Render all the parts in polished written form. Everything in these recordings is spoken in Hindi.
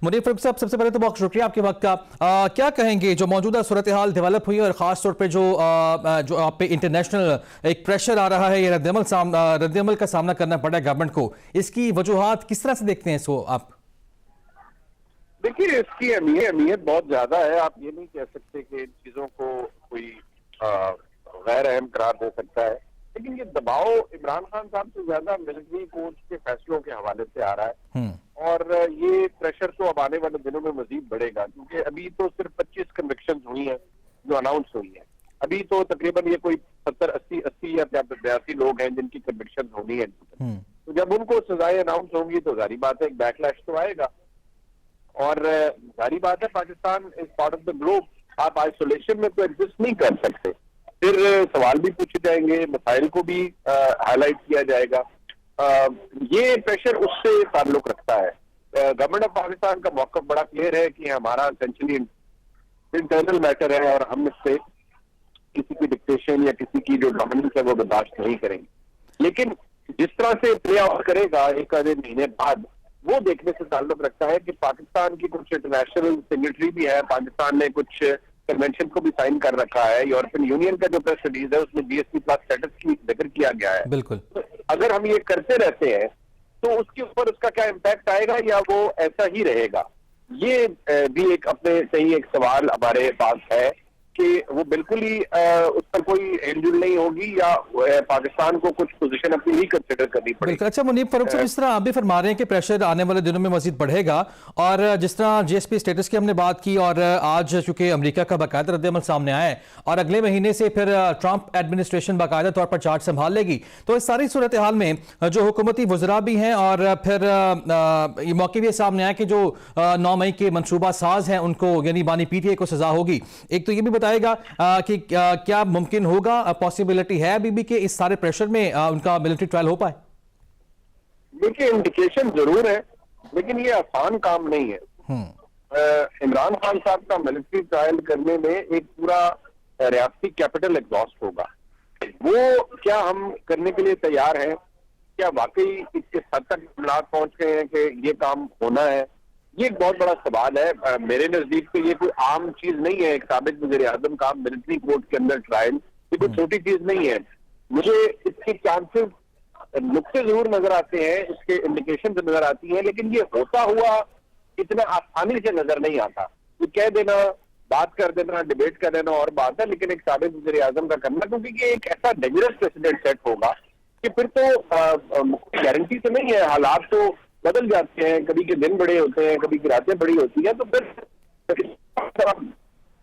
मुनीफ फारूक साहब, सबसे पहले तो बहुत शुक्रिया आपके वक्त का। क्या कहेंगे जो मौजूदा सूरत हाल डेवलप हुई है और ख़ास तौर पे जो आप पे इंटरनेशनल एक प्रेशर आ रहा है, ये रद्दमल का सामना करना पड़ा है गवर्नमेंट को, इसकी वजूहात किस तरह से देखते हैं इसको आप? देखिए, इसकी अहमियत बहुत ज्यादा है। आप ये नहीं कह सकते कि इन चीजों को कोई गैर अहम करार दे सकता है, लेकिन ये दबाव इमरान खान साहब से ज्यादा मिलिट्री कोच के फैसलों के हवाले से आ रहा है। और ये प्रेशर तो अब आने वाले दिनों में मजीद बढ़ेगा, क्योंकि अभी तो सिर्फ 25 कन्विक्शन हुई हैं जो अनाउंस हुई है। अभी तो तकरीबन ये कोई 70-80 या 82 लोग हैं जिनकी कन्विक्शन होनी है। तो जब उनको सजाएं अनाउंस होंगी तो जारी बात है एक बैकलैश तो आएगा। और जारी बात है Pakistan is part of the globe, आप आइसोलेशन में तो एग्जिस्ट नहीं कर सकते। फिर सवाल भी पूछे जाएंगे, मसाइल को भी हाईलाइट किया जाएगा। ये प्रेशर उससे ताल्लुक रखता है। गवर्नमेंट ऑफ पाकिस्तान का मौक़िफ़ बड़ा क्लियर है कि हमारा एसेंशियली इंटरनल मैटर है और हम इससे किसी की डिक्टेशन या किसी की जो डोमिनेंस है वो बर्दाश्त नहीं करेंगे। लेकिन जिस तरह से प्ले आउट करेगा एक आधे महीने बाद, वो देखने से ताल्लुक रखता है कि पाकिस्तान की कुछ इंटरनेशनल सिग्नेटरी भी है, पाकिस्तान ने कुछ कन्वेंशन को भी साइन कर रखा है। यूरोपियन यूनियन का जो प्रेस रिलीज है उसमें GSP+ स्टेटस की जिक्र किया गया है। बिल्कुल। तो अगर हम ये करते रहते हैं तो उसके ऊपर उसका क्या इम्पैक्ट आएगा या वो ऐसा ही रहेगा, ये भी एक अपने सही एक सवाल हमारे पास है कि वो बिल्कुल ही उस पर कोई हिलजुल नहीं होगी या पाकिस्तान को कुछ पोजीशन अपनी ही कंसिडर करनी पड़ेगी। अच्छा मुनीफ फारूक साहब, जिस तरह आप भी फरमा रहे हैं कि प्रेशर आने वाले दिनों में मजीद बढ़ेगा, और जिस तरह GSP स्टेटस की हमने बात की, और आज चूंकि अमेरिका का बाकायदा रद्दअमल सामने आया है और अगले महीने से फिर ट्रंप एडमिनिस्ट्रेशन बाकायदा तौर पर चार्ज संभाल लेगी, तो इस सारी सूरत हाल में जो हुकूमती वज़रा भी हैं और फिर ये मौके भी सामने आया कि जो 9 मई के मनसूबा साज हैं उनको यानी बानी PTI को सजा होगी। एक तो ये भी बताएगा कि क्या मुमकिन होगा, पॉसिबिलिटी है अभी भी कि इस सारे प्रेशर में उनका मिलिट्री ट्रायल हो पाए? देखिए, इंडिकेशन जरूर है, लेकिन ये आसान काम नहीं है। इमरान खान साहब का मिलिट्री ट्रायल करने में एक पूरा रियासती कैपिटल एग्जॉस्ट होगा। वो क्या हम करने के लिए तैयार हैं? क्या वाकई इसके हद तक हालात पहुंच गए हैं कि ये काम होना है? ये एक बहुत बड़ा सवाल है। मेरे नजदीक तो ये कोई आम चीज नहीं है। एक साबिक वज़ीर आज़म का मिलिट्री कोर्ट के अंदर ट्रायल, ये कोई छोटी चीज नहीं है। मुझे इसके चांसेस नुक्ते जरूर नजर आते हैं, इसके इंडिकेशन नजर आती हैं, लेकिन ये होता हुआ इतना आसानी से नजर नहीं आता। ये कह देना, बात कर देना, डिबेट कर देना और बात है, लेकिन एक साबिक वज़ीर आज़म का करना, क्योंकि ये एक ऐसा डेंजरस प्रेसिडेंट सेट होगा कि फिर तो गारंटी तो नहीं है। हालात तो बदल जाते हैं, कभी के दिन बड़े होते हैं, कभी की रातें बड़ी होती हैं, तो फिर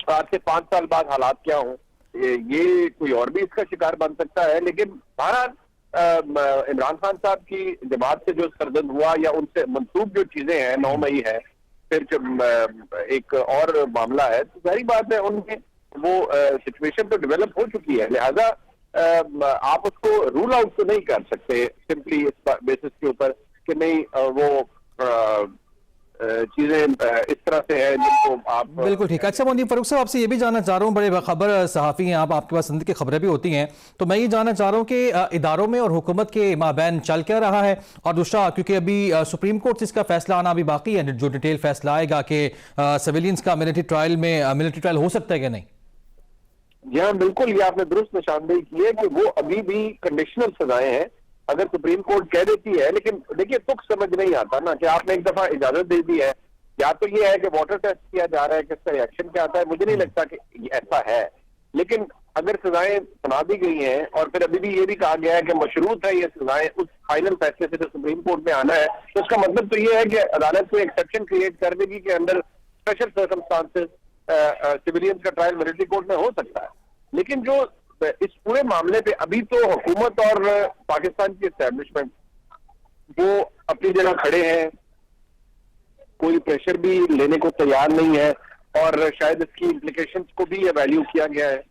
आज से 5 साल बाद हालात क्या हो, ये कोई और भी इसका शिकार बन सकता है। लेकिन भारत इमरान खान साहब की जमात से जो सरदर्द हुआ या उनसे मंसूब जो चीजें हैं, 9 मई है, फिर एक और मामला है, तो सारी बात है उनमें वो सिचुएशन तो डेवलप हो चुकी है। लिहाजा आप उसको रूल आउट तो नहीं कर सकते सिंपली इस बेसिस के ऊपर कि नहीं वो चीजें इस तरह से है जिनको आप। बिल्कुल ठीक है। अच्छा मुनीफ फारूक साहब, आपसे ये भी जानना चाह रहा हूँ, बड़े खबर सहाफ़ी हैं आप, आपके पास की खबरें भी होती हैं, तो मैं ये जानना चाह रहा हूँ कि इदारों में और हुकूमत के माबैन चल क्या रहा है? और दूसरा, क्योंकि अभी सुप्रीम कोर्ट से इसका फैसला आना अभी बाकी है, जो डिटेल फैसला आएगा कि सिविलियंस का मिलिट्री ट्रायल हो सकता है कि नहीं। जी हाँ, बिल्कुल, ये आपने दुरुस्त निशानदेही की है कि वो अभी भी कंडीशनल सजाएं हैं अगर सुप्रीम कोर्ट कह देती है। लेकिन देखिए, तुक समझ नहीं आता ना कि आपने एक दफा इजाजत दे दी है, या तो ये है कि वाटर टेस्ट किया जा रहा है कि इसका रिएक्शन क्या आता है। मुझे नहीं लगता कि ऐसा है, लेकिन अगर सजाएं सुना दी गई हैं और फिर अभी भी ये भी कहा गया है कि मशरूत है ये सजाएं उस फाइनल फैसले से जो सुप्रीम कोर्ट में आना है, तो उसका मतलब तो ये है कि अदालत को एक्सेप्शन क्रिएट कर देगी कि अंडर स्पेशल सर्कमस्टांसेस सिविलियंस का ट्रायल मिलिट्री कोर्ट में हो सकता है। लेकिन जो इस पूरे मामले पे अभी तो हुकूमत और पाकिस्तान की एस्टैब्लिशमेंट वो अपनी जगह खड़े हैं, कोई प्रेशर भी लेने को तैयार नहीं है और शायद इसकी इम्प्लीकेशंस को भी एवैल्यू किया गया है।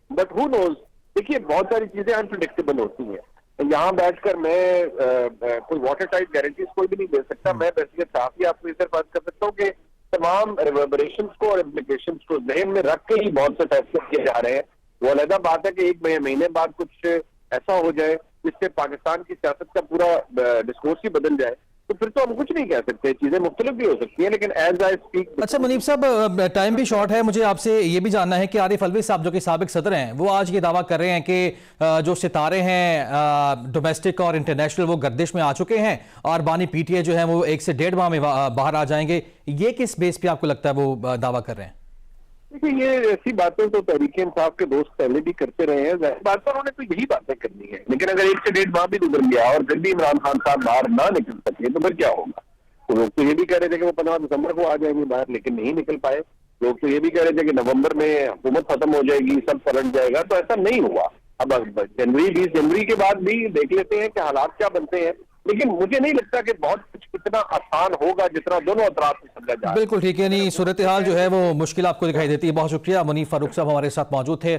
बट हु नोज, देखिए बहुत सारी चीजें अनप्रेडिक्टेबल होती हैं। यहाँ बैठकर मैं कोई वाटर टाइट गारंटीज कोई भी नहीं दे सकता। मैं वैसे साफ ही आपको इधर बात कर सकता हूँ कि तमाम रिवर्बरेशंस को और इम्प्लीकेशंस को ध्यान में रख के ही बहुत से फैसले किए जा रहे हैं। वो अलग बात है कि एक महीने बाद कुछ ऐसा हो जाए जिससे पाकिस्तान की सियासत का पूरा डिस्कोर्स ही बदल जाए, तो फिर तो हम कुछ नहीं कह सकते, चीजें मुख्तलिफ भी हो सकती हैं, लेकिन एज आई स्पीक। अच्छा मुनीब साहब, टाइम भी शॉर्ट है, मुझे आपसे ये भी जानना है कि आरिफ अलवी साहब जो कि साबिक सदर हैं, वो आज ये दावा कर रहे हैं कि जो सितारे हैं डोमेस्टिक और इंटरनेशनल वो गर्दिश में आ चुके हैं और बानी पीटीए जो है वो 1 से 1.5 माह में बाहर आ जाएंगे। ये किस बेस पे आपको लगता है वो दावा कर रहे हैं? देखिए, ये ऐसी बातें तो तहरीक इंसाफ के दोस्त पहले भी करते रहे हैं, जाहिर बात पर उन्होंने तो यही बातें करनी है। लेकिन अगर 1 से 1.5 माह भी गुजर गया और फिर भी इमरान खान साहब बाहर ना निकल सके तो फिर क्या होगा? तो लोग तो ये भी कह रहे थे कि वो 15 दिसंबर को आ जाएंगे बाहर, लेकिन नहीं निकल पाए। लोग तो ये भी कह रहे थे कि नवंबर में हुकूमत खत्म हो जाएगी, सब पलट जाएगा, तो ऐसा नहीं हुआ। अब 20 जनवरी के बाद भी देख लेते हैं कि हालात क्या बनते हैं, लेकिन मुझे नहीं लगता कि बहुत कुछ इतना आसान होगा जितना दोनों अतराफ से समझा जा रहा है। बिल्कुल ठीक है, नहीं सूरत हाल जो है वो मुश्किल आपको दिखाई देती है। बहुत शुक्रिया, मुनीब फारूक साहब हमारे साथ मौजूद थे।